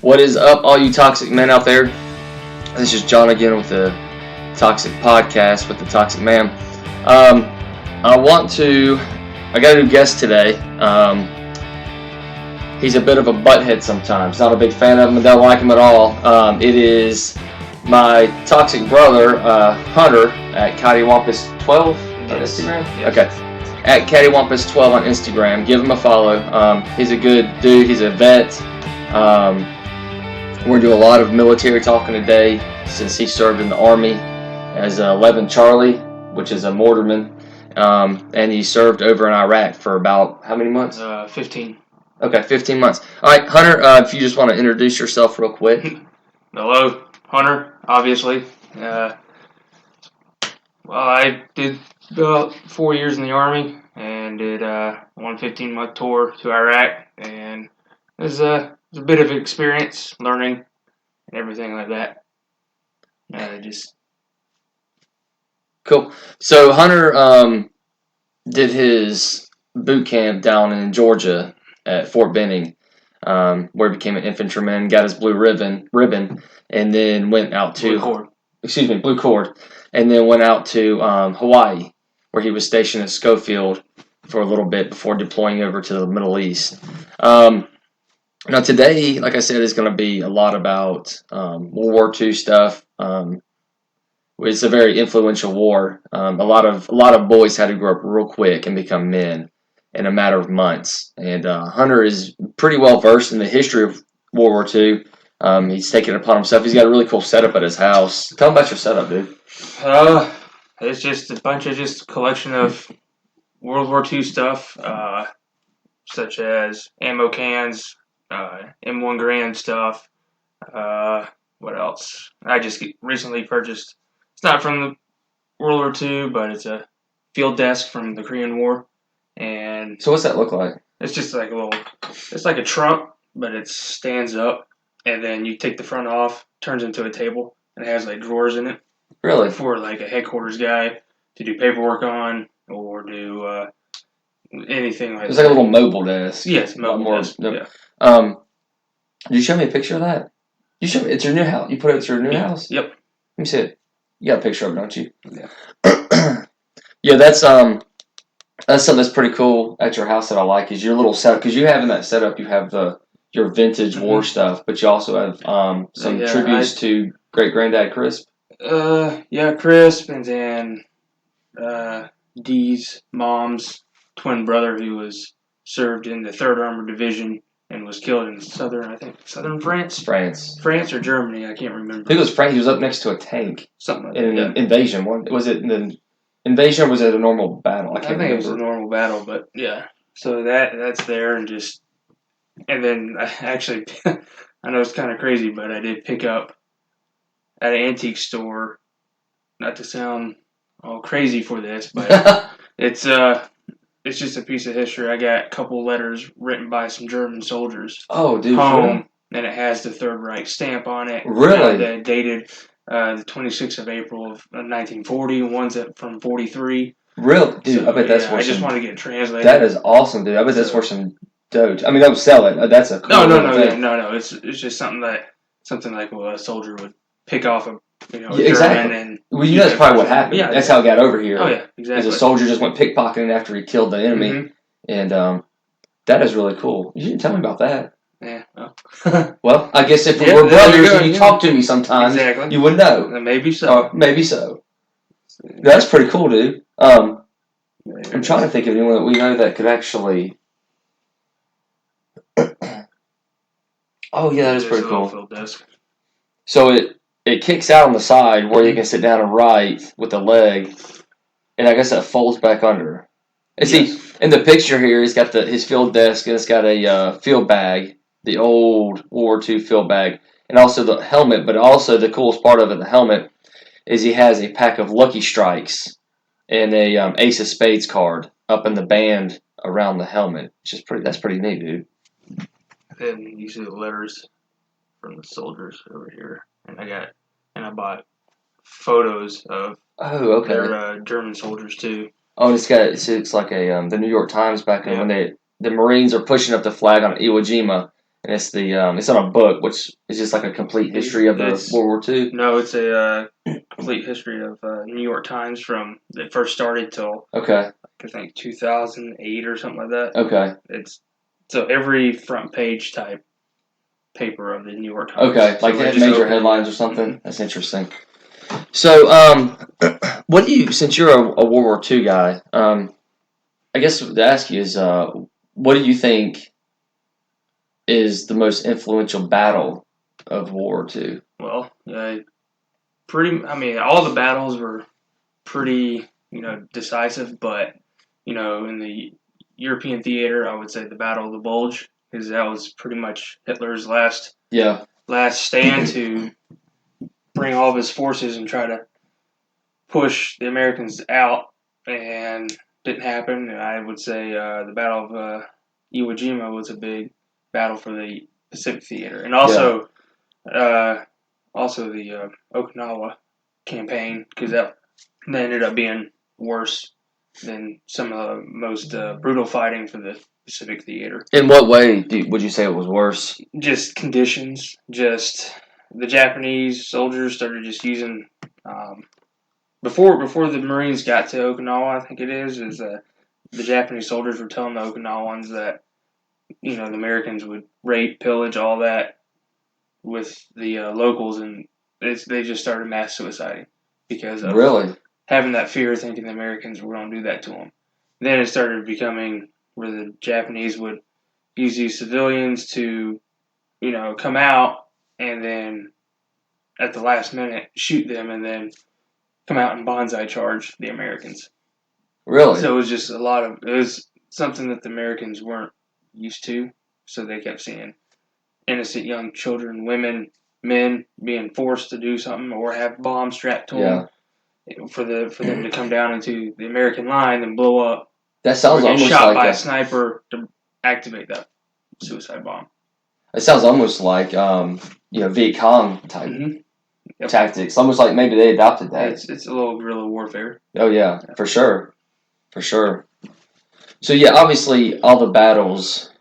What is up, all you toxic men out there? This is John again with the Toxic Podcast with the Toxic Man. I got a new guest today. He's a bit of a butthead sometimes. Not a big fan of him and don't like him at all. It is my toxic brother, Hunter, at Cattywampus12 on Instagram. Yes. Okay. At Cattywampus12 on Instagram. Give him a follow. He's a good dude. He's a vet. We're going to do a lot of military talking today since he served in the Army as 11 Charlie, which is a mortarman. And he served over in Iraq for about how many months? 15. Okay, 15 months. All right, Hunter, if you just want to introduce yourself real quick. Hello, Hunter, obviously. I did about 4 years in the Army and did one 15-month tour to Iraq. And it was a bit of experience learning and everything like that. Cool. So Hunter did his boot camp down in Georgia at Fort Benning, where he became an infantryman, got his blue ribbon, and then went out to blue cord, and then went out to Hawaii, where he was stationed at Schofield for a little bit before deploying over to the Middle East. Now today, like I said, is going to be a lot about World War II stuff. It's a very influential war. A lot of boys had to grow up real quick and become men in a matter of months. And Hunter is pretty well versed in the history of World War II. He's taken it upon himself. He's got a really cool setup at his house. Tell him about your setup, dude. It's just a bunch of collection of World War II stuff, such as ammo cans, M1 Garand stuff. What else? I just recently purchased. It's not from the World War II, but it's a field desk from the Korean War. And so what's that look like? It's just like it's like a trunk, but it stands up, and then you take the front off, turns into a table, and it has like drawers in it. Really? For like a headquarters guy to do paperwork on or do anything like that. It's like a little mobile desk. Yes, mobile desk. Yeah. Did you show me a picture of that? You show me. It's your new house. You put it at your new house? Yep. Let me see it. You got a picture of it, don't you? Yeah. Yeah, that's something that's pretty cool at your house that I like is your little setup, because you have in that setup you have your vintage war stuff, but you also have some tributes to great granddad Crisp. Crisp, and then Dee's mom's twin brother who was served in the 3rd Armored Division and was killed in southern France. France or Germany, I can't remember. I think it was France. He was up next to a tank. Something like in that. an invasion. Was it an invasion or was it a normal battle? I think it was a normal battle, but yeah. So that's there, and then I actually, I know it's kind of crazy, but I did pick up at an antique store, not to sound all crazy for this, but it's just a piece of history. I got a couple letters written by some German soldiers. Oh, dude. Home, and it has the Third Reich stamp on it. Really? That dated the 26th of April of 1940. One's from 43. Really? Dude, so, I bet that's worth I just want to get it translated. That is awesome, dude. I bet that's worth some doge. I mean, they'll sell it. That's a cool thing. No. It's just something like a soldier would pick off exactly. And that's probably what happened. Yeah, that's how it got over here. Oh yeah, exactly. Because a soldier just went pickpocketing after he killed the enemy, and that is really cool. You didn't tell me about that. Yeah. Well, I guess if we were brothers and you talk to me sometimes, you would know. Maybe so. Maybe so. That's pretty cool, dude. I'm trying to think of anyone that we know that could actually. Oh yeah, that is pretty cool. So it kicks out on the side where you can sit down and write with the leg, and I guess that folds back under. And see, in the picture here, he's got his field desk, and it's got a field bag, the old World War II field bag, and also the helmet. But also the coolest part of it, the helmet, is he has a pack of Lucky Strikes and a Ace of Spades card up in the band around the helmet. That's pretty neat, dude. And you see the letters from the soldiers over here, and I bought photos of their German soldiers too. Oh, and it's like a the New York Times back when the Marines are pushing up the flag on Iwo Jima, and it's on a book, which is just like a complete history of the World War II. No, it's a complete history of New York Times from it first started till Okay. I think 2008 or something like that. Okay. It's so every front page type paper of the New York Times. Okay, like so they have major headlines or something. Mm-hmm. That's interesting. So, what do you? Since you're a World War II guy, I guess to ask you is, what do you think is the most influential battle of World War II? Well, pretty. I mean, all the battles were pretty, decisive. But in the European theater, I would say the Battle of the Bulge, because that was pretty much Hitler's last stand to bring all of his forces and try to push the Americans out, and didn't happen. And I would say the Battle of Iwo Jima was a big battle for the Pacific theater, and also the Okinawa campaign, because that ended up being worse than some of the most brutal fighting for the Pacific theater. In what way would you say it was worse? Just conditions. Just the Japanese soldiers started just using before the Marines got to Okinawa. I think it is the Japanese soldiers were telling the Okinawans that the Americans would rape, pillage, all that with the locals, and they just started mass suiciding because of having that fear, thinking the Americans were going to do that to them. Then it started becoming where the Japanese would use these civilians to, come out and then at the last minute shoot them and then come out and bonsai charge the Americans. Really? So it was just it was something that the Americans weren't used to, so they kept seeing innocent young children, women, men being forced to do something or have bombs strapped to them for them to come down into the American line and blow up. That sounds or get almost shot like by a sniper to activate that suicide bomb. It sounds almost like Viet Cong type tactics. Almost like maybe they adopted that. It's a little guerrilla warfare. Oh yeah, for sure. So yeah, obviously all the battles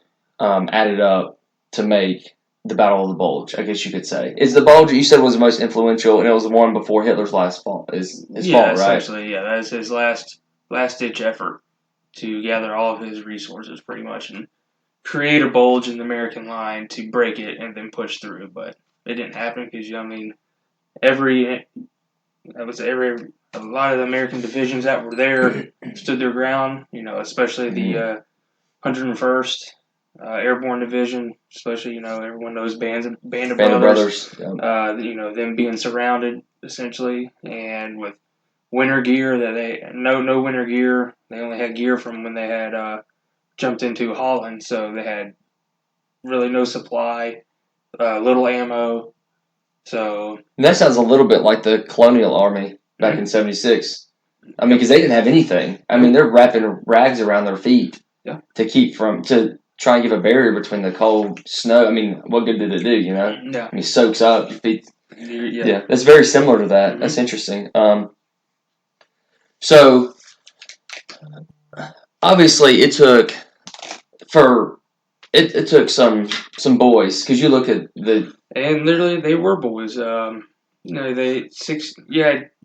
added up to make the Battle of the Bulge, I guess you could say. Is the Bulge you said was the most influential, and it was the one before Hitler's last fall? His fall, right? Essentially, yeah. That is his last ditch effort to gather all of his resources, pretty much, and create a bulge in the American line to break it and then push through. But it didn't happen because a lot of the American divisions that were there stood their ground. Especially the 101st Airborne Division, especially everyone knows Band of Brothers. Yep. Them being surrounded essentially, and with winter gear that they no winter gear. They only had gear from when they had jumped into Holland, so they had really no supply, little ammo. So and that sounds a little bit like the Colonial Army back in '76. I mean, because they didn't have anything. I mean, they're wrapping rags around their feet to try and give a barrier between the cold snow. I mean, what good did it do? Yeah. I mean, it soaks up your feet. Yeah, that's very similar to that. That's interesting. So obviously, it took some boys, because you look at and literally they were boys.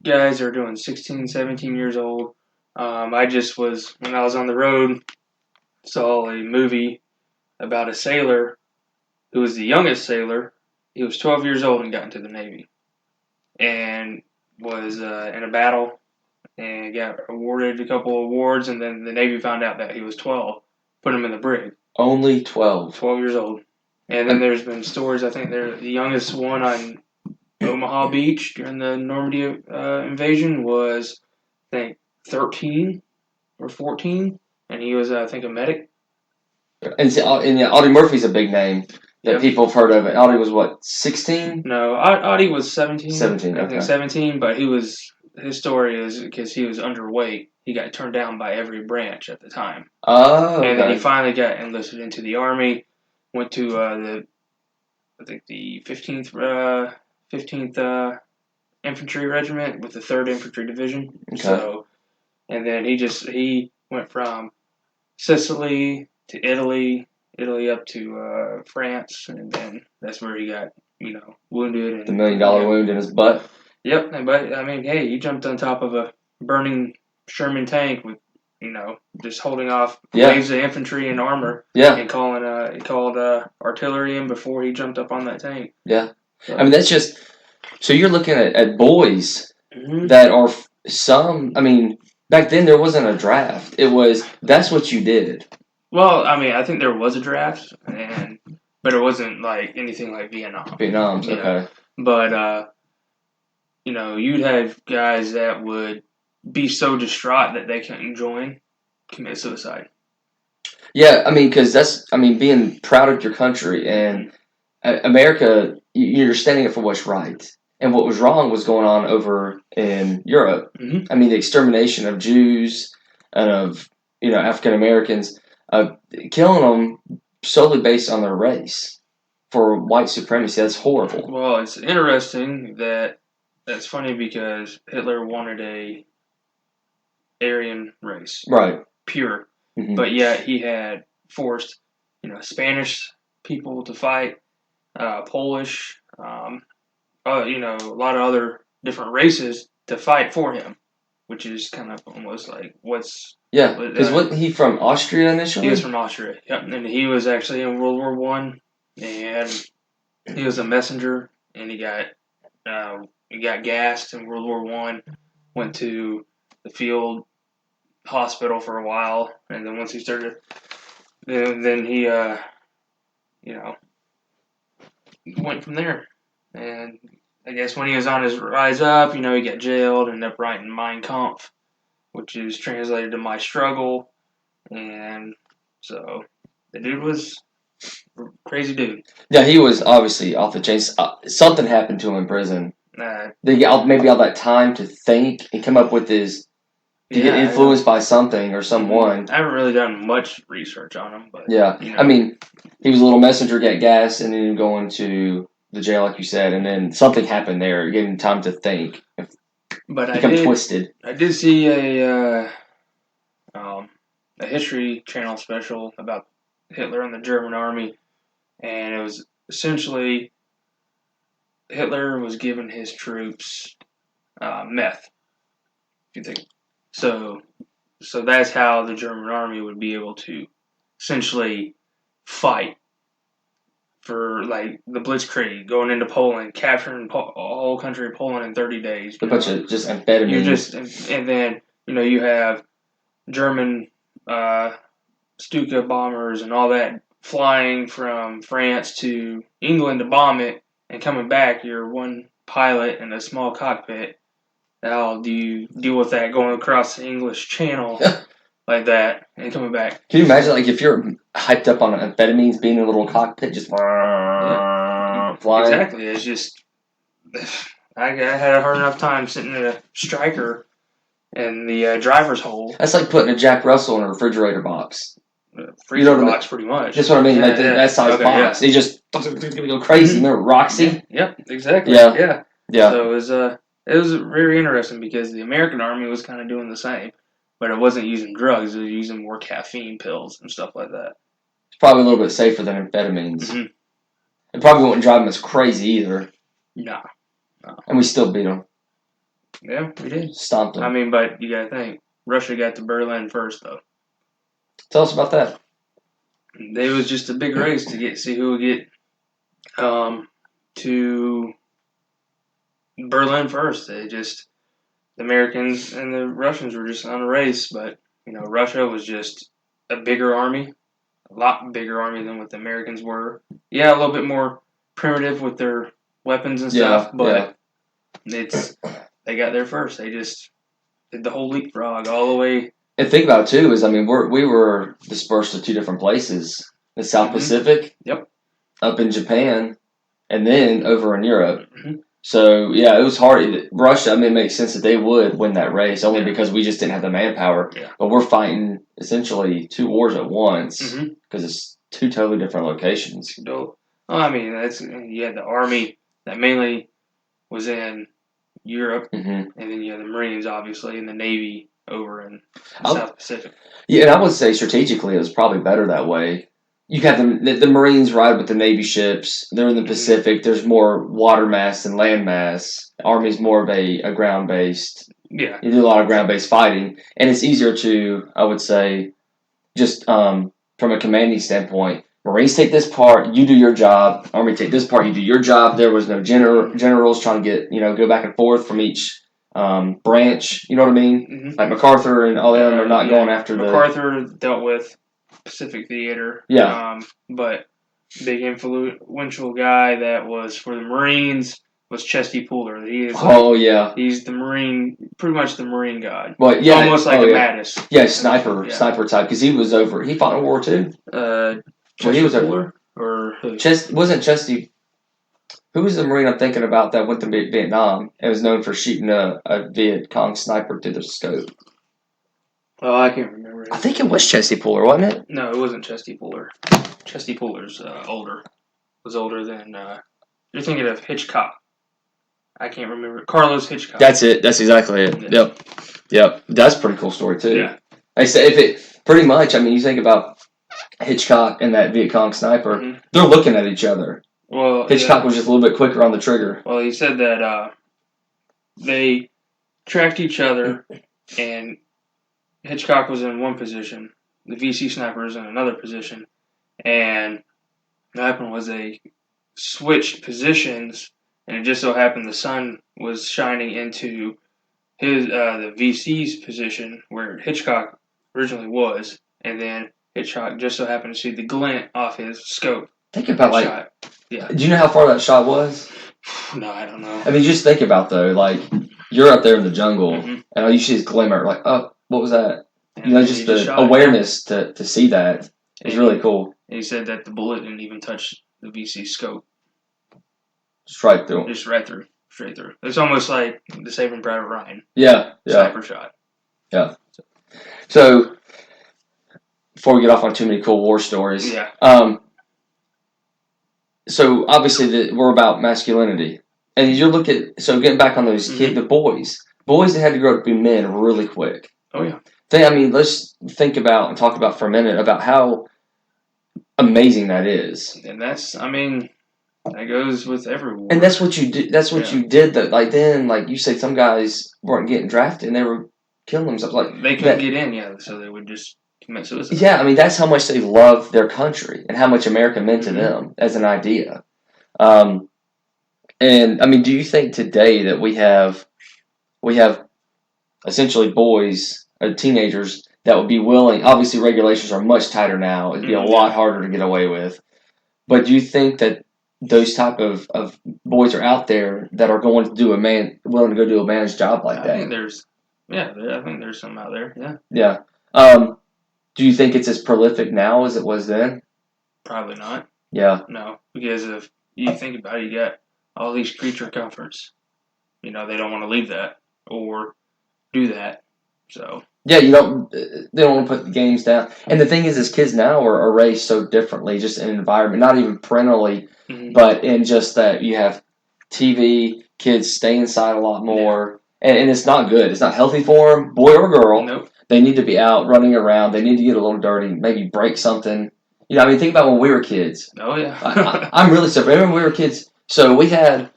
Guys are doing 16, 17 years old. I just was when I was on the road, saw a movie about a sailor who was the youngest sailor. He was 12 years old and got into the Navy, and was in a battle and got awarded a couple of awards. And then the Navy found out that he was 12, put him in the brig. Only 12. 12 years old. And then there's been stories. I think they're the youngest one on Omaha Beach during the Normandy invasion was, I think, 13 or 14, and he was, I think, a medic. And Audie Murphy's a big name that people have heard of. Audie was what, 16? No, Audie was 17. 17, I think 17, but his story is because he was underweight. He got turned down by every branch at the time. Oh, okay. And then he finally got enlisted into the Army, went to the 15th Infantry Regiment with the 3rd Infantry Division. Okay. So, and then he went from Sicily to Italy Italy up to France, and then that's where he got wounded. And The $1 million wound in his butt. Yep, but I mean, hey, he jumped on top of a burning Sherman tank with just holding off waves of infantry and armor. Yeah, and called artillery in before he jumped up on that tank. Yeah, So, I mean that's just so you're looking at boys mm-hmm. that are some. I mean, back then there wasn't a draft. It was that's what you did. Well, I mean, I think there was a draft, but it wasn't like anything like Vietnam. Vietnam's okay, but you'd have guys that would be so distraught that they couldn't commit suicide. Yeah, I mean, because being proud of your country and America, you're standing up for what's right. And what was wrong was going on over in Europe. Mm-hmm. I mean, the extermination of Jews and of African Americans, killing them solely based on their race for white supremacy. That's horrible. Well, it's interesting that's funny because Hitler wanted a Aryan race, right? Pure, mm-hmm. But yet he had forced Spanish people to fight, Polish, a lot of other different races to fight for him, which is kind of almost like what's because wasn't he from Austria initially? He was from Austria, yep, and he was actually in World War I, and he was a messenger, and he got gassed in World War I, went to the field hospital for a while, and then once he started, then he went from there. And I guess when he was on his rise up, he got jailed and ended up writing Mein Kampf, which is translated to My Struggle. And so the dude was a crazy dude. Yeah, he was obviously off the chains. Something happened to him in prison. They got maybe all that time to think and come up with his. To get influenced by something or someone. I haven't really done much research on him, but yeah, I mean, he was a little messenger, got gas, and then going to the jail, like you said, and then something happened there, gave him time to think. But twisted. I did see a History Channel special about Hitler and the German army, and it was essentially Hitler was giving his troops meth. If you think so, that's how the German army would be able to essentially fight for like the Blitzkrieg, going into Poland, capturing the whole country of Poland in 30 days. A bunch of just amphetamines. And then you have German Stuka bombers and all that flying from France to England to bomb it, and coming back, you're one pilot in a small cockpit. How do you deal with that going across the English Channel like that and coming back? Can you imagine, like, if you're hyped up on amphetamines, being in a little cockpit, just flying? Exactly. It's just I had a hard enough time sitting in a striker in the driver's hole. That's like putting a Jack Russell in a refrigerator box. Freezer box, pretty much. That's what I mean. Like that size box. They just go crazy. Remember Roxy? Yep, exactly. Yeah. So it was very interesting because the American Army was kind of doing the same, but it wasn't using drugs. It was using more caffeine pills and stuff like that. It's probably a little bit safer than amphetamines. Mm-hmm. It probably wouldn't drive them as crazy either. No. And we still beat them. Yeah, we did. Stomped them. I mean, but you got to think, Russia got to Berlin first, though. Tell us about that. It was just a big race to see who would get to Berlin first. The Americans and the Russians were just on a race, but Russia was just a bigger army, a lot bigger army than what the Americans were. Yeah, a little bit more primitive with their weapons and stuff, but they got there first. They just did the whole leapfrog all the way. And think about it too is, I mean, we were dispersed to two different places: the South Pacific, up in Japan, and then over in Europe. Mm-hmm. So yeah, it was hard. Russia, I mean, it makes sense that they would win that race only because we just didn't have the manpower. Yeah. But we're fighting essentially two wars at once because it's two totally different locations. Well, I mean, you had the army that mainly was in Europe, and then you had the Marines, obviously, and the Navy over in the South Pacific. Yeah, and I would say strategically it was probably better that way. you have the Marines ride with the Navy ships. They're in the Pacific. There's more water mass than land mass. Army's more of a ground based. Yeah. You do a lot of ground based fighting, and it's easier to, I would say, just from a commanding standpoint. Marines take this part, you do your job. Army take this part, you do your job. There was no generals trying to get go back and forth from each branch. You know what I mean? Mm-hmm. Like MacArthur and all them are not going after MacArthur dealt with Pacific Theater. Yeah. But big influential guy that was for the Marines was Chesty Puller. He is he's the Marine, pretty much the Marine god. Well, yeah, almost like a Mattis. Yeah, sniper type because he was over. He fought in World War II. He was over. Or who? Wasn't Chesty? Who was the Marine I'm thinking about that went to Vietnam and was known for shooting a Viet Cong sniper through the scope? Oh, I can't remember. I think it was Chesty Puller, wasn't it? No, it wasn't Chesty Puller. Chesty Puller's older. Was older than. You're thinking of Hitchcock. I can't remember. Carlos Hitchcock. That's it. That's exactly it. Yeah. Yep. That's a pretty cool story too. Yeah. I say if it pretty much. I mean, you think about Hitchcock and that Viet Cong sniper. Mm-hmm. They're looking at each other. Well, Hitchcock was just a little bit quicker on the trigger. Well, he said that they tracked each other, and Hitchcock was in one position, the VC sniper was in another position, and what happened was they switched positions, and it just so happened the sun was shining into his the VC's position where Hitchcock originally was, and then Hitchcock just so happened to see the glint off his scope. Think about shot. Yeah. Do you know how far that shot was? No, I don't know. I mean, just think about though, like you're out there in the jungle, and all you see is glimmer. Like, oh, what was that? And just the awareness to see that is really cool. And he said that the bullet didn't even touch the VC scope. Just right through. Just right through, straight through. It's almost like the Saving Private Ryan. Yeah. Sniper shot. Yeah. So before we get off on too many Cold War stories, so obviously we're about masculinity, and you look at getting back on those kids, the boys that had to grow up to be men really quick. Oh yeah. Let's think about and talk about for a minute about how amazing that is. And that's, that goes with every war. And that's what you did. That's what you did. That like you said, some guys weren't getting drafted and they were killing themselves. Like they couldn't get in, so they would just commit suicide. Yeah, that's how much they loved their country and how much America meant to them as an idea. And do you think today that we have essentially boys or teenagers that would be willing? Obviously, regulations are much tighter now. It'd be a lot harder to get away with. But do you think that those type of boys are out there that are going to willing to go do a man's job like that? I think there's some out there. Yeah. Yeah. Do you think it's as prolific now as it was then? Probably not. Yeah. No, because if you think about it, you got all these creature comforts. They don't want to leave that or do that. So. Yeah, they don't want to put the games down. And the thing is kids now are raised so differently, just in environment, not even parentally, but in just that you have TV, kids stay inside a lot more, and it's not good. It's not healthy for them, boy or girl. Nope. They need to be out running around. They need to get a little dirty, maybe break something. Think about when we were kids. Oh, yeah. I'm really sorry. Remember when we were kids? So we had,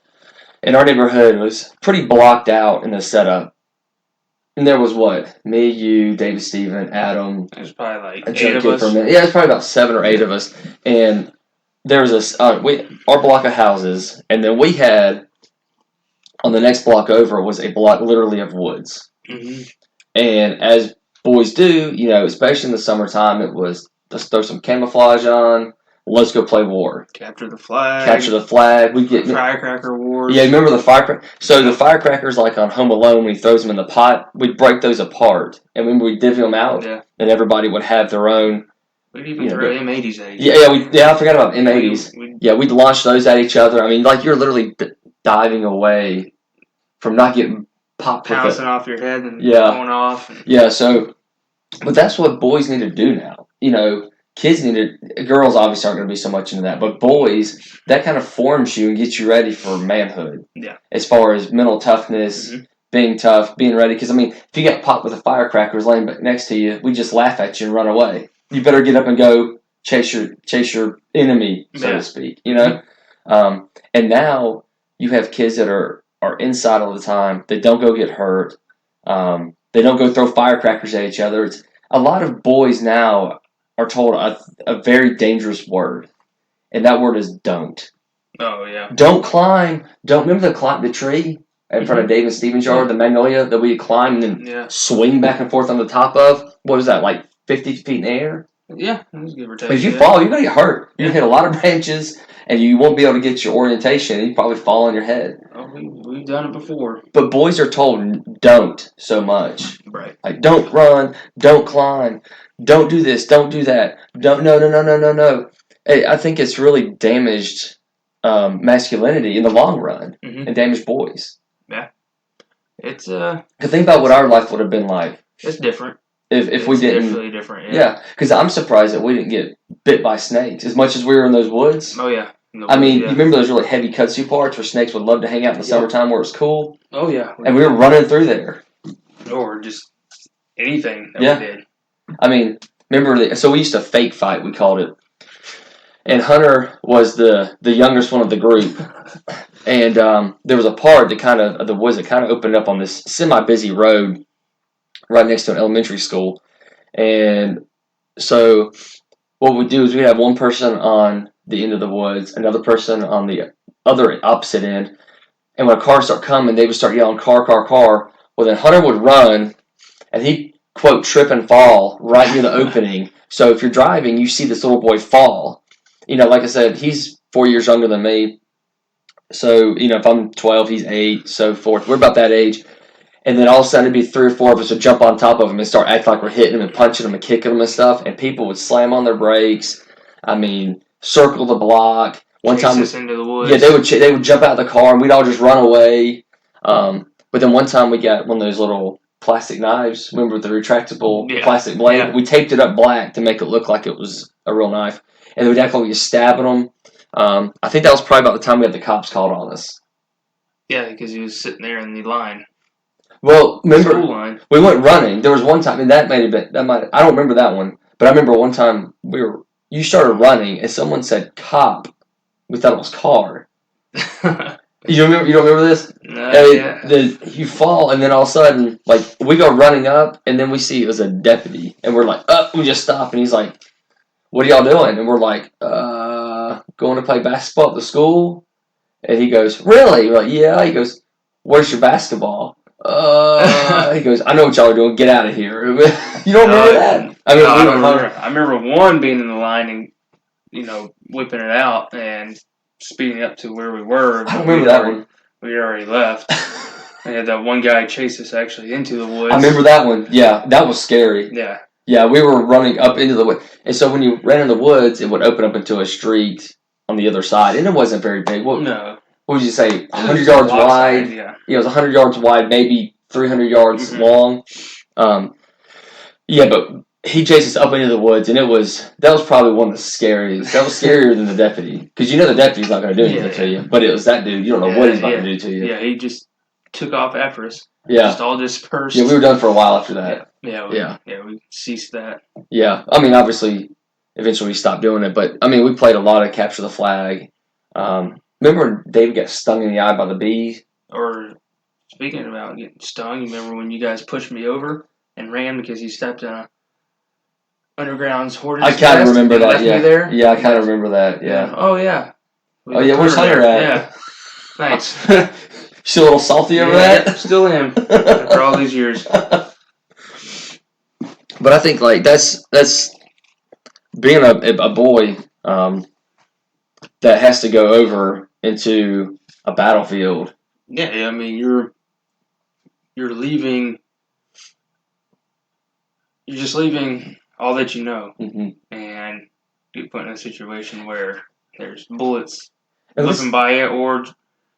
in our neighborhood, it was pretty blocked out in the setup. And there was me, you, David, Steven, Adam. There's probably like 8 of us. Yeah, it's probably about 7 or 8 of us. And there was our block of houses, and then we had on the next block over was a block literally of woods. Mm-hmm. And as boys do, especially in the summertime, it was let's throw some camouflage on. Let's go play war. Capture the flag. We get firecracker wars. Yeah, remember the firecracker? So the firecrackers, like on Home Alone, when he throws them in the pot, we'd break those apart, and when we divvy them out, then everybody would have their own. We'd even throw M80s at each other. Yeah, I forgot about M80s. We'd launch those at each other. You're literally diving away from not getting popped. Pouncing off your head and going off. Yeah, but that's what boys need to do now. Kids girls obviously aren't going to be so much into that, but boys, that kind of forms you and gets you ready for manhood. Yeah. As far as mental toughness, being tough, being ready. Because, if you get popped with a firecracker laying back next to you, we just laugh at you and run away. You better get up and go chase your enemy, so Yeah. to speak. And now you have kids that are inside all the time. They don't go get hurt. They don't go throw firecrackers at each other. It's a lot of boys now are told a very dangerous word, and that word is don't. Oh yeah. Don't climb. Don't remember the tree in front of Dave and Steven's yard, the magnolia that we climb and then swing back and forth on the top of. What was that, like 50 feet in the air? Yeah, give or take. If you fall, you're gonna get hurt. You hit a lot of branches, and you won't be able to get your orientation. And you probably fall on your head. Oh, we've done it before. But boys are told don't so much. Right. Like don't run, don't climb, don't do this, don't do that. Don't no. I think it's really damaged masculinity in the long run and damaged boys. Yeah. It's think about what our life would have been like. It's different. If we didn't. Definitely different. Yeah, because I'm surprised that we didn't get bit by snakes as much as we were in those woods. Oh yeah. You remember those really heavy kudzu parts where snakes would love to hang out in the summertime where it was cool? Oh yeah. And we were running through there. Or just anything that we did. I mean, remember, so we used to fake fight, we called it. And Hunter was the youngest one of the group. And there was a part of the woods that kind of opened up on this semi-busy road right next to an elementary school. And so what we'd do is we'd have one person on the end of the woods, another person on the other opposite end. And when a car started coming, they would start yelling, car, car, car. Well, then Hunter would run, and he'd, quote, trip and fall right near the opening. So if you're driving, you see this little boy fall. Like I said, he's 4 years younger than me. So, if I'm 12, he's 8, so forth. We're about that age. And then all of a sudden, it'd be 3 or 4 of us would jump on top of him and start acting like we're hitting him and punching him and kicking him and stuff. And people would slam on their brakes. Circle the block. One time, us into the woods. Yeah, they would jump out of the car and we'd all just run away. But then one time we got one of those little plastic knives. Remember the retractable plastic blade? Yeah. We taped it up black to make it look like it was a real knife. And we'd act like we were stabbing them. I think that was probably about the time we had the cops called on us. Yeah, because he was sitting there in the line. Well, remember, school line. We went running. There was one time, and I don't remember that one, but I remember one time you started running, and someone said cop. We thought it was car. You don't remember this? No, you fall, and then all of a sudden, we go running up, and then we see it was a deputy, and we're like, we just stop, and he's like, what are y'all doing? And we're like, going to play basketball at the school. And he goes, really? We're like, yeah. He goes, where's your basketball? He goes, I know what y'all are doing. Get out of here. You don't remember that? I don't remember. I remember one being in the line and, whipping it out and speeding up to where we were. I don't remember that one. We had already left. We had that one guy chase us actually into the woods. I remember that one. Yeah, that was scary. Yeah. Yeah, we were running up into the woods. And so when you ran in the woods, it would open up into a street on the other side. And it wasn't very big. No. What would you say? 100 yards wide? Yeah, it was 100 yards wide, maybe 300 yards long. But he chased us up into the woods, and that was probably one of the scariest. That was scarier than the deputy. Because the deputy's not going to do anything to you. But it was that dude. You don't know what he's about to do to you. Yeah, he just took off after us. Yeah. Just all dispersed. Yeah, we were done for a while after that. We ceased that. Yeah. Obviously, eventually we stopped doing it. But, we played a lot of Capture the Flag. Remember when David got stung in the eye by the bee? Or, speaking about getting stung, you remember when you guys pushed me over and ran because you stepped on a underground's hornet's nest? I kind of remember that, yeah. There? Yeah, I kind of remember that, yeah. Oh, yeah. Where's Hunter at? Yeah. Thanks. Still a little salty over that? Yeah, still am. After all these years. But I think, that's being a boy that has to go over into a battlefield. Yeah, you're leaving. You're just leaving all that you know, and you're put in a situation where there's bullets whipping by you, or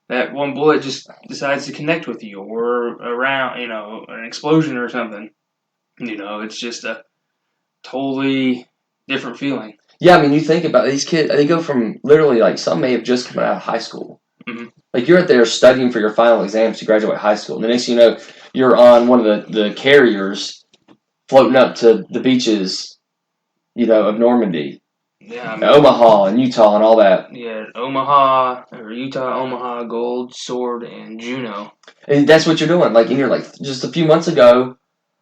that one bullet just decides to connect with you, or around, an explosion or something. It's just a totally different feeling. Yeah, you think about these kids, they go from literally, some may have just come out of high school. Mm-hmm. You're out there studying for your final exams to graduate high school. And the next thing you know, you're on one of the carriers floating up to the beaches, of Normandy. Yeah, I mean, Omaha and Utah and all that. yeah, Utah, Omaha, Gold, Sword, and Juneau. And that's what you're doing. Like, and you're like, just a few months ago,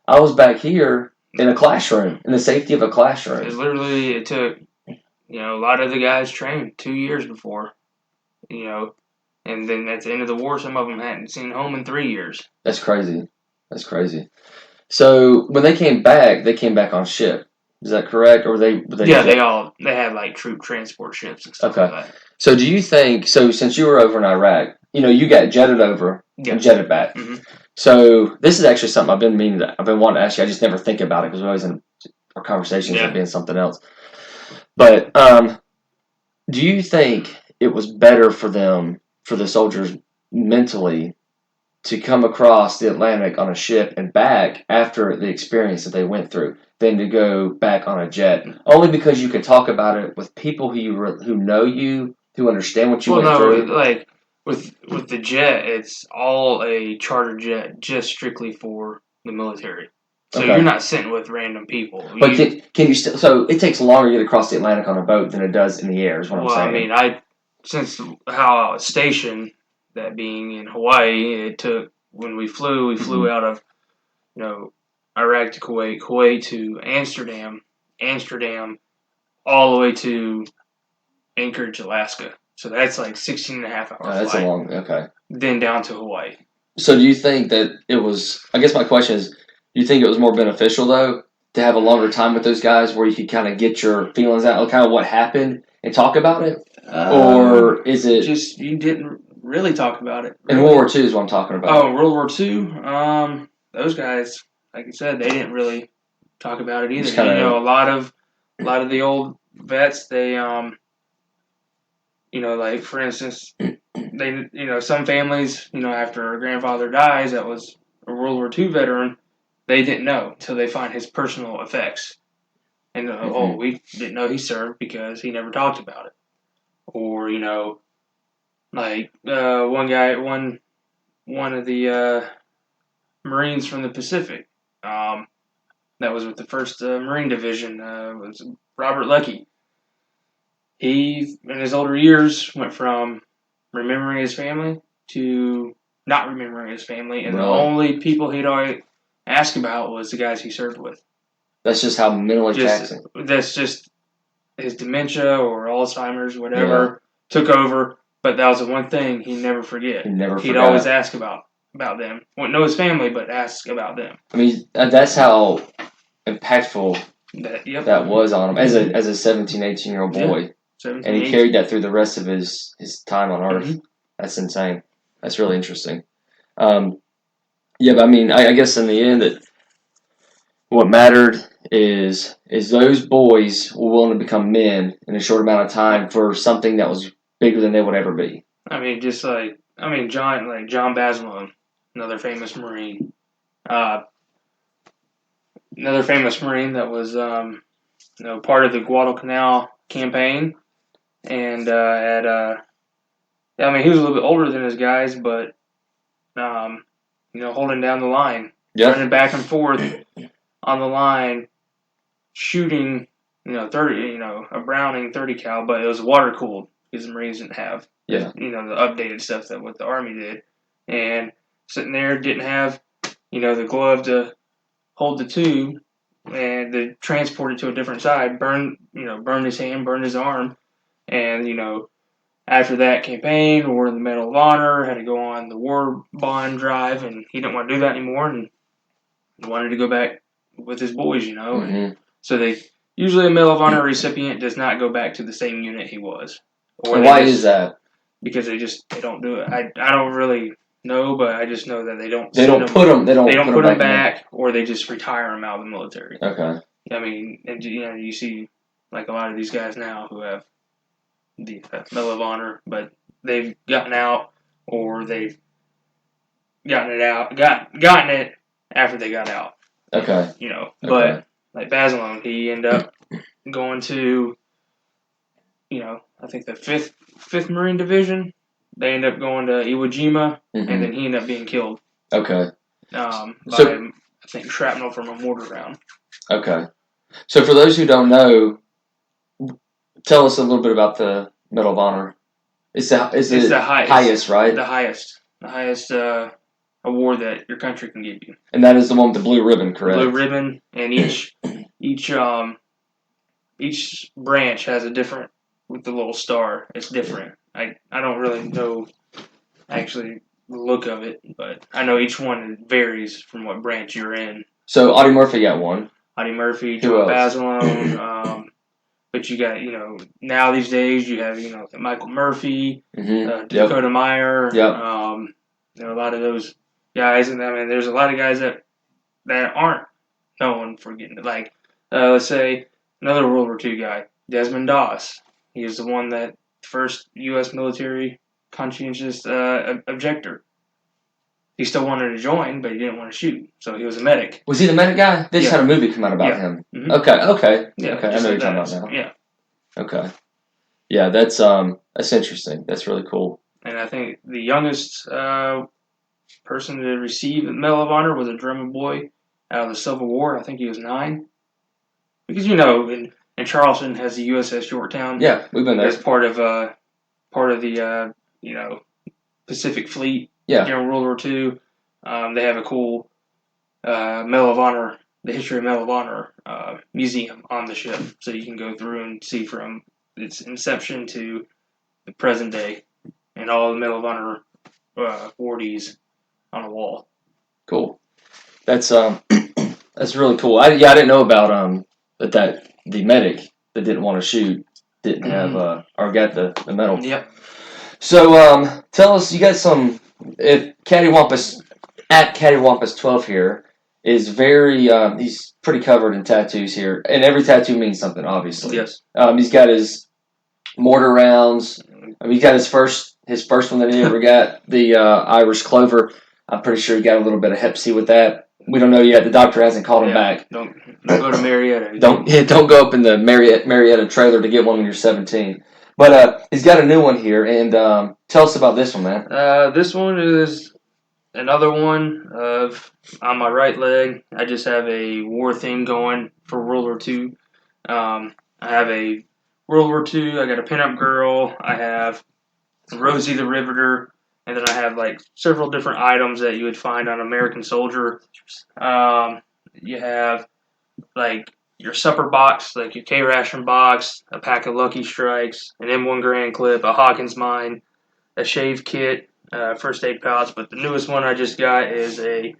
I was back here in a classroom, in the safety of a classroom. It took, a lot of the guys trained 2 years before, and then at the end of the war, some of them hadn't seen home in 3 years. That's crazy. That's crazy. So when they came back on ship. Is that correct? Or they they had like troop transport ships and stuff like that. So do you think, since you were over in Iraq, you got jetted over and jetted back. Mm-hmm. So this is actually something I've been wanting to ask you. I just never think about it because we're always in our conversations of being something else. But do you think it was better for the soldiers mentally, to come across the Atlantic on a ship and back after the experience that they went through than to go back on a jet? Only because you can talk about it with people who know you, who understand what you went through. Like with the jet, it's all a charter jet, just strictly for the military. So you're not sitting with random people. But can you still? So it takes longer to get across the Atlantic on a boat than it does in the air. Is what I'm saying. Well, I mean, since how I was stationed, that being in Hawaii, it took when we flew out of Iraq to Kuwait, Kuwait to Amsterdam, Amsterdam all the way to Anchorage, Alaska. So that's like 16 and a half hour flight. That's a long, okay. Then down to Hawaii. So do you think that it was, I guess my question is, do you think it was more beneficial, though, to have a longer time with those guys where you could kind of get your feelings out, kind of what happened, and talk about it? Or is it... Just, you didn't really talk about it. Really? In World War II is what I'm talking about. Oh, World War II? Those guys, like you said, they didn't really talk about it either. A lot of the old vets, they, like, for instance, they, some families, after a grandfather dies that was a World War II veteran, they didn't know until they find his personal effects. And, we didn't know he served because he never talked about it. Or, like, one of the Marines from the Pacific, that was with the 1st Marine Division, was Robert Leckie. He, in his older years, went from remembering his family to not remembering his family, and the only people he'd always ask about was the guys he served with. That's just how mentally taxing. That's just his dementia or Alzheimer's, whatever, took over. But that was the one thing he'd never forget. He'd always ask about them. Wouldn't know his family, but ask about them. I mean, that's how impactful that was on him as a 17, 18-year-old boy. Yeah. 17, and he carried that through the rest of his time on Earth. Mm-hmm. That's insane. That's really interesting. But I mean, I guess in the end, that what mattered is those boys were willing to become men in a short amount of time for something that was bigger than they would ever be. I mean, John Bazelon, another famous Marine. Another famous Marine that was part of the Guadalcanal campaign. And he was a little bit older than his guys, but holding down the line, running back and forth on the line, shooting, 30, a Browning 30 cal, but it was water cooled because the Marines didn't have, the updated stuff that what the Army did, and sitting there didn't have, the glove to hold the tube and to transport it to a different side, burned his hand, burned his arm. And, after that campaign, wore the Medal of Honor, had to go on the war bond drive, and he didn't want to do that anymore, and wanted to go back with his boys, Mm-hmm. And so usually a Medal of Honor recipient does not go back to the same unit he was. Why is that? Because they don't do it. I don't really know, but I just know that they don't put them back, or they just retire them out of the military. Okay. I mean, and you see like a lot of these guys now who have the Medal of Honor, but they've gotten out, or they've gotten it after they got out. Okay. But like Bazelon, he ended up going to, I think the fifth Marine Division. They ended up going to Iwo Jima, mm-hmm. and then he ended up being killed. Okay. By I think shrapnel from a mortar round. Okay. So for those who don't know, tell us a little bit about the Medal of Honor. It's the highest, right? The highest award that your country can give you. And that is the one with the blue ribbon, correct? Blue ribbon, and each branch has a different with the little star. It's different. I don't really know actually the look of it, but I know each one varies from what branch you're in. So Audie Murphy got one. Audie Murphy, Who Joe else? Basilone. But you got, now these days you have, Michael Murphy, Dakota Meyer, Yep. a lot of those guys. And I mean, there's a lot of guys that aren't known for getting it. Like, let's say another World War II guy, Desmond Doss. He was the one that first U.S. military conscientious objector. He still wanted to join, but he didn't want to shoot, so he was a medic. Was he the medic guy? They just had a movie come out about him. Mm-hmm. Okay. Yeah, I know what you're talking about now. Yeah. Okay. Yeah, that's interesting. That's really cool. And I think the youngest person to receive the Medal of Honor was a German boy out of the Civil War. I think he was 9. Because in Charleston has the USS Yorktown. Yeah, we've been there. As part of the Pacific Fleet. Yeah. During World War II, they have a cool Medal of Honor, the history of Medal of Honor museum on the ship, so you can go through and see from its inception to the present day, and all the Medal of Honor awardees on a wall. Cool. That's that's really cool. I didn't know about that the medic that didn't want to shoot didn't have or got the medal. Yep. So tell us, you got some. If Cattywampus at Cattywampus12 here is very, he's pretty covered in tattoos here, and every tattoo means something, obviously. Yes. He's got his mortar rounds. He's got his first one that he ever got, the Irish Clover. I'm pretty sure he got a little bit of Hep C with that. We don't know yet. The doctor hasn't called him back. Don't go to Marietta. Don't go up in the Marietta trailer to get one when you're 17. But he's got a new one here, and tell us about this one, man. This one is another one of on my right leg. I just have a war theme going for World War II. I have a World War II. I got a pinup girl. I have Rosie the Riveter, and then I have like several different items that you would find on American Soldier. You have like your supper box, like your K-ration box, a pack of Lucky Strikes, an M1 Grand Clip, a Hawkins Mine, a shave kit, first aid pouch. But the newest one I just got is a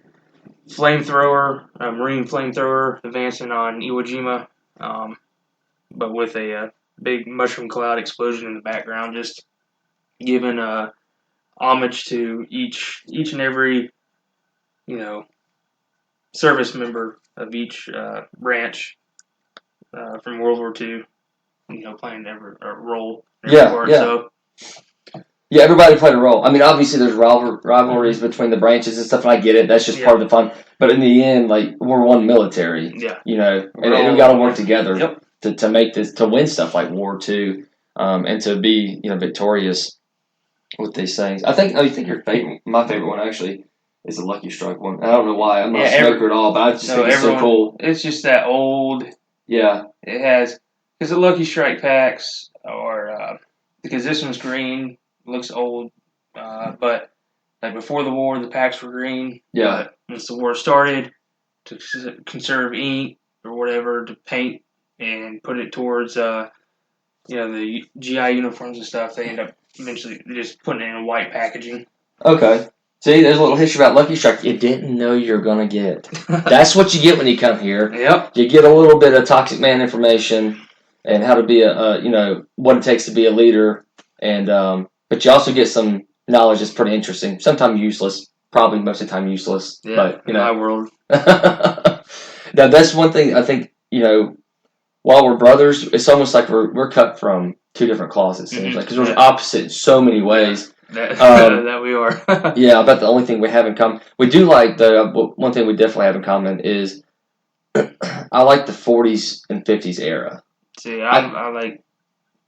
flamethrower, a marine flamethrower, advancing on Iwo Jima, but with a big mushroom cloud explosion in the background, just giving homage to each and every, service member of each branch from World War II, playing every role. Yeah. So, yeah, everybody played a role. I mean, obviously there's rivalries between the branches and stuff, and I get it. That's just part of the fun. But in the end, like, we're one military. Yeah. And we got to work together to make this, to win stuff like War II, and to be, victorious with these things. I think my favorite one actually is the Lucky Strike one. I don't know why. I'm not a smoker at all, but I just think it's so cool. It's just that old. Yeah. It has, because the Lucky Strike packs are, because this one's green, looks old, but like before the war, the packs were green. Yeah. But once the war started, to conserve ink or whatever, to paint and put it towards, the GI uniforms and stuff, they end up eventually just putting it in white packaging. Okay. See, there's a little history about Lucky Strike you didn't know you're going to get. That's what you get when you come here. Yep. You get a little bit of Toxic Man information and how to be what it takes to be a leader. And but you also get some knowledge that's pretty interesting. Sometimes useless. Probably most of the time useless. Yeah, but, in my world. Now, that's one thing I think, while we're brothers, it's almost like we're cut from two different cloths, it seems like. Because we're opposite in so many ways. That we are. Yeah, about the only thing we have in common. We do like one thing we definitely have in common is I like the 40s and 50s era. See, I like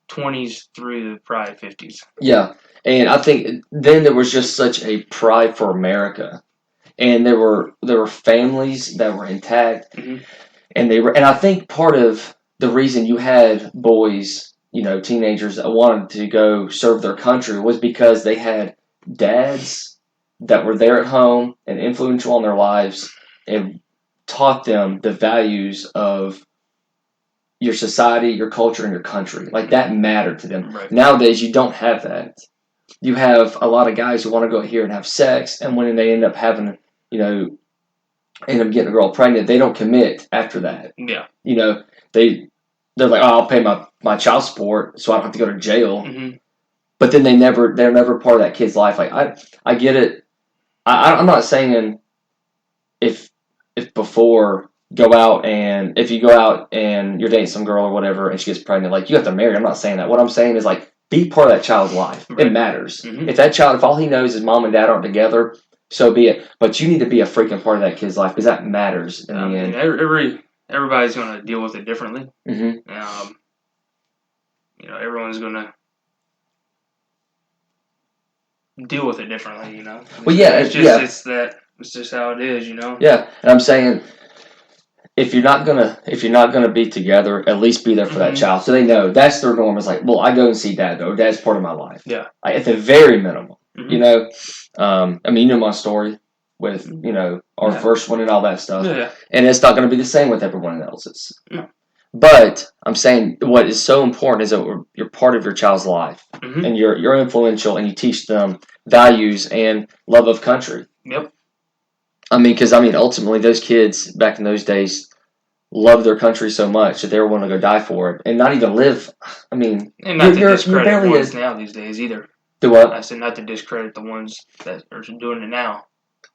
20s through the probably 50s. Yeah, and I think then there was just such a pride for America, and there were families that were intact, and I think part of the reason you had boys teenagers that wanted to go serve their country was because they had dads that were there at home and influential on their lives and taught them the values of your society, your culture, and your country. Like, that mattered to them. Right. Nowadays, you don't have that. You have a lot of guys who want to go here and have sex, and when they end up having, end up getting a girl pregnant, they don't commit after that. Yeah. They're like, oh, I'll pay my child support so I don't have to go to jail. Mm-hmm. But then they're never part of that kid's life. Like, I get it. I'm not saying if before if you go out and you're dating some girl or whatever and she gets pregnant, like, you have to marry her. I'm not saying that. What I'm saying is, like, be part of that child's life. Right. It matters. Mm-hmm. If all he knows is mom and dad aren't together, so be it. But you need to be a freaking part of that kid's life because that matters in the end. Everybody's going to deal with it differently. Mm-hmm. Everyone's going to deal with it differently. Well, yeah, it's just how it is. Yeah, and I'm saying, if you're not gonna be together, at least be there for that child, so they know that's their norm. Is like, well, I go and see dad, though. Dad's part of my life. Yeah, at the very minimum. Mm-hmm. My story with our first one and all that stuff. Yeah. And it's not going to be the same with everyone else's. No. But I'm saying what is so important is that you're part of your child's life, and you're influential, and you teach them values and love of country. Yep. Because ultimately those kids back in those days loved their country so much that they were willing to go die for it and not even live. And not to discredit the ones now these days either. Do what? I said not to discredit the ones that are doing it now.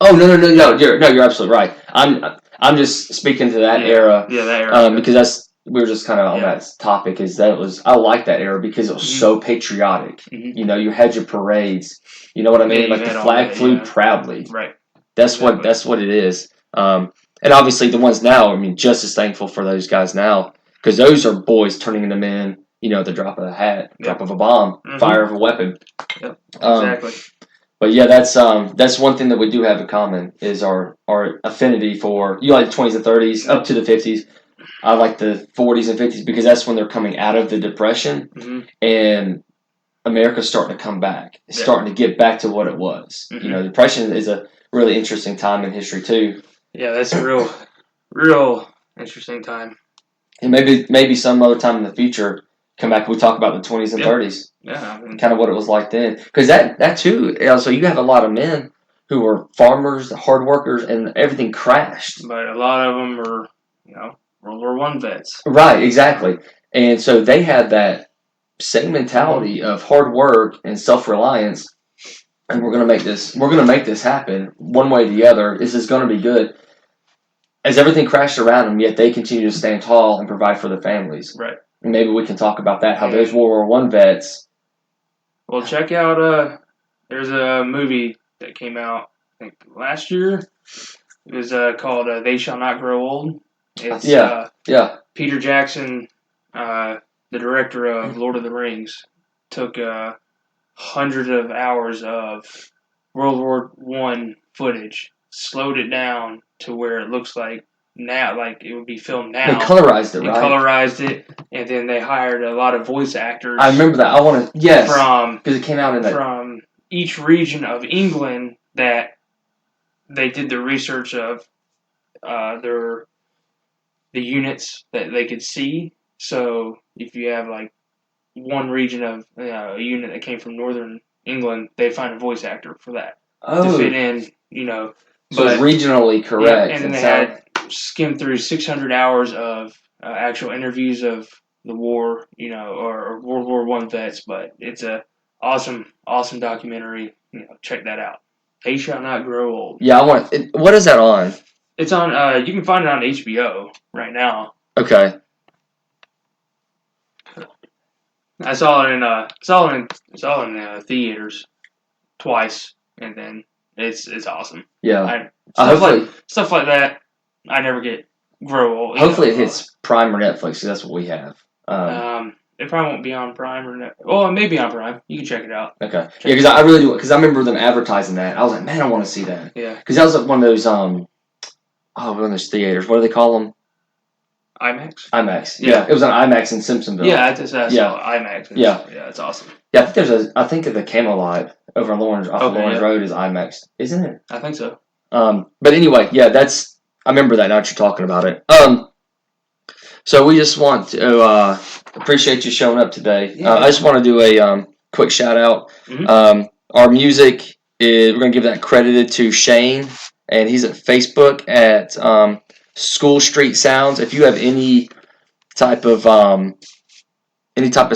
Oh no! You're absolutely right. I'm just speaking to that era. Yeah, that era. Because we were just kind of on that topic. I like that era because it was so patriotic. Mm-hmm. You had your parades. You know what I mean? Like, the flag flew proudly. Right. That's what it is. And obviously the ones now, just as thankful for those guys now, because those are boys turning into men, at the drop of a hat, drop of a bomb, fire of a weapon. Yep, exactly. But yeah, that's one thing that we do have in common is our affinity for, you like the 20s and 30s, up to the 50s. I like the 40s and 50s because that's when they're coming out of the Depression, and America's starting to come back. It's starting to get back to what it was. The Depression is a really interesting time in history too. Yeah, that's a real interesting time. And maybe some other time in the future, come back and we talk about the 20s and 30s. Yeah. Kind of what it was like then. Because that too, so you have a lot of men who were farmers, hard workers, and everything crashed. But a lot of them were, World War I vets. Right, exactly. And so they had that same mentality of hard work and self-reliance. And we're gonna make this happen one way or the other. This is gonna be good. As everything crashed around them, yet they continue to stand tall and provide for their families. Right. And maybe we can talk about that. How those World War I vets. Well, check out. There's a movie that came out, I think, last year. It was called "They Shall Not Grow Old." It's Peter Jackson, the director of Lord of the Rings, took hundreds of hours of World War I footage, slowed it down to where it looks like now, like it would be filmed now. They colorized it, right? They colorized it, and then they hired a lot of voice actors. I remember that. Because it came out in from each region of England that they did the research of the units that they could see. So if you have like one region of a unit that came from northern England, they find a voice actor for that to fit in. So it's regionally correct. Yeah, and they had skimmed through 600 hours of actual interviews of the war, or World War I vets. But it's a awesome documentary. Check that out. They Shall Not Grow Old. Yeah, what is that on? It's on. You can find it on HBO right now. Okay. I saw it in theaters twice, and then it's awesome. Yeah. Stuff like that. I never get grow old. Hopefully it hits Prime or Netflix, because that's what we have. It probably won't be on Prime or Netflix. Well, it may be on Prime. You can check it out. Okay. Yeah, because I really do. Because I remember them advertising that. I was like, man, I want to see that. Yeah. Because that was like one of those one of those theaters. What do they call them? IMAX? IMAX. Yeah. It was on IMAX in Simpsonville. Yeah, I saw IMAX. Yeah, it's awesome. Yeah, I think at the Camelot over Lawrence Road is IMAX, isn't it? I think so. But anyway, yeah, I remember that now that you're talking about it. So we just want to appreciate you showing up today. Yeah. I just want to do a quick shout out. Mhm. Our music we're going to give that credited to Shane, and he's at Facebook at School Street Sounds. If you have any type of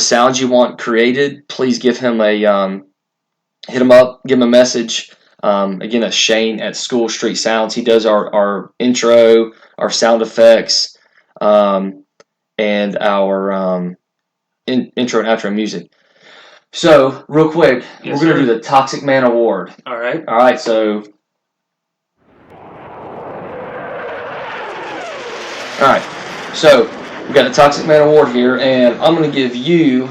sounds you want created, please give him hit him up, give him a message. Again, that's Shane at School Street Sounds. He does our intro, our sound effects, and our intro and outro music. So, real quick, we're going to do the Toxic Man Award. All right. All right, so... All right, so we got the Toxic Man Award here, and I'm going to give you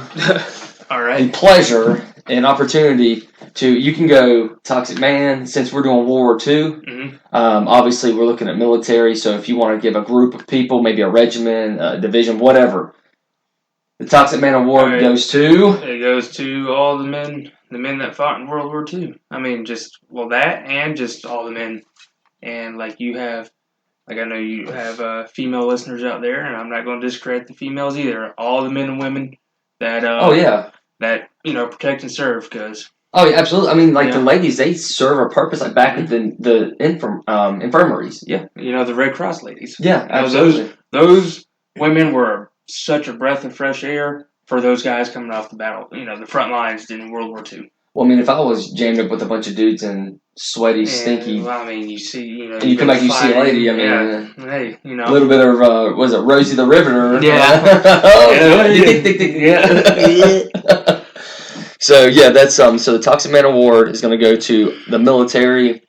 all right. the pleasure and opportunity you can go Toxic Man, since we're doing World War II. Mm-hmm. Obviously, we're looking at military, so if you want to give a group of people, maybe a regiment, a division, whatever, the Toxic Man Award goes to... It goes to all the men that fought in World War II. I mean, that and just all the men. And you have, I know you have female listeners out there, and I'm not going to discredit the females either. All the men and women that that protect and serve, because... Oh, yeah, absolutely. I mean, the ladies, they serve a purpose, back at the infirmaries. Yeah. The Red Cross ladies. Yeah, absolutely. Those women were such a breath of fresh air for those guys coming off the battle, the front lines in World War II. Well, I mean, if I was jammed up with a bunch of dudes and sweaty, stinky... Well, I mean, you see, and you come back, you see a lady, I mean... hey, a little bit of, was it Rosie the Riveter? Yeah. Yeah. So, yeah, that's, so the Toxic Man Award is going to go to the military,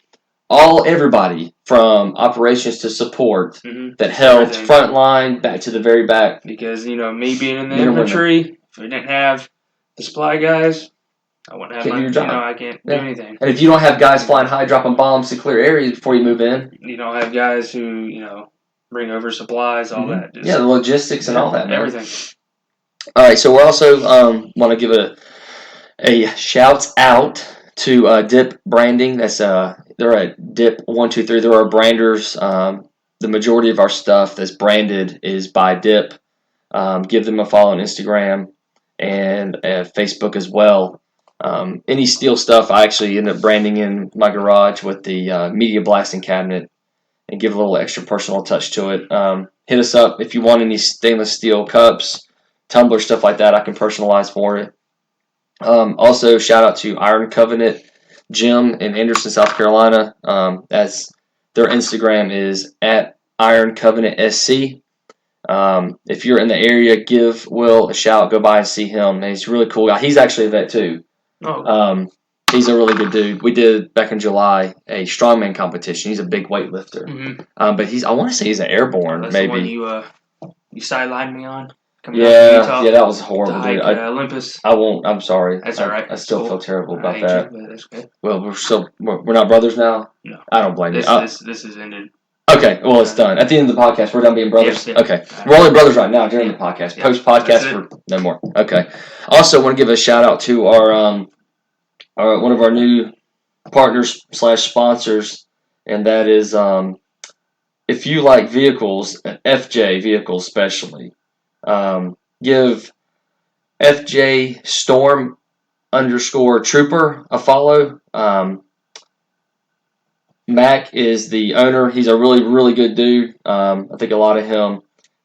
everybody from operations to support that held frontline back to the very back. Because, me being in the infantry, if we didn't have the supply guys, I wouldn't have my job. I can't do anything. And if you don't have guys flying high, dropping bombs to clear areas before you move in. You don't have guys who, bring over supplies, all that. The logistics and all that, man. Everything. All right, so we also want to give a shout out to Dip Branding. That's they're at Dip 123. They're our branders. The majority of our stuff that's branded is by Dip. Give them a follow on Instagram and Facebook as well. Any steel stuff, I actually end up branding in my garage with the media blasting cabinet and give a little extra personal touch to it. Hit us up if you want any stainless steel cups, tumblers, stuff like that. I can personalize for it. Also, shout out to Iron Covenant Gym in Anderson, South Carolina. As their Instagram is at IronCovenantSC. If you're in the area, give Will a shout. Go by and see him. And he's a really cool guy. He's actually a vet too. Oh. He's a really good dude. We did back in July a strongman competition. He's a big weightlifter. Mm-hmm. But I want to say he's an airborne. That's maybe the one you sidelined me on. Yeah, that was horrible, dude. Olympus. I won't. I'm sorry. That's all right. I still feel terrible about that. That's good. Well, we're not brothers now. No, I don't blame you. This is ended. Okay, well, it's done. At the end of the podcast, we're done being brothers? Yeah. Okay. We're only brothers right now during the podcast. Post-podcast, we're no more. Okay. Also, want to give a shout-out to our one of our new partners/sponsors, and that is if you like vehicles, FJ vehicles especially, give FJ Storm _Trooper a follow. Mac is the owner. He's a really, really good dude. I think a lot of him.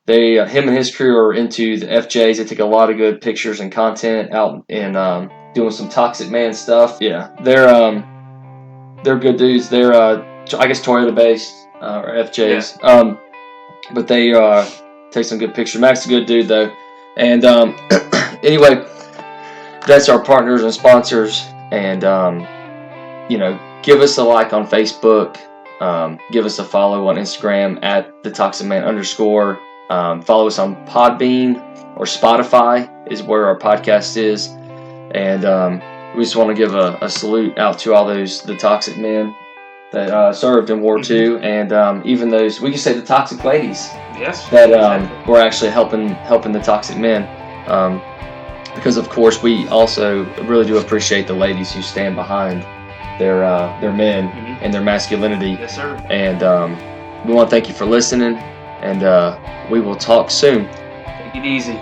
Him and his crew are into the FJs. They take a lot of good pictures and content out and doing some Toxic Man stuff. Yeah, they're good dudes. They're I guess Toyota based or FJs. Yeah. But they take some good pictures. Mac's a good dude though. And anyway, that's our partners and sponsors. And give us a like on Facebook. Give us a follow on Instagram at @TheToxicMan _. Follow us on Podbean or Spotify is where our podcast is. And we just want to give a salute out to all the toxic men that served in War II. And even those, we can say the toxic ladies. Yes. that Exactly. we're actually helping the toxic men. Because of course we also really do appreciate the ladies who stand behind their men Mhm. and their masculinity. Yes, sir. And we want to thank you for listening, and we will talk soon. Take it easy.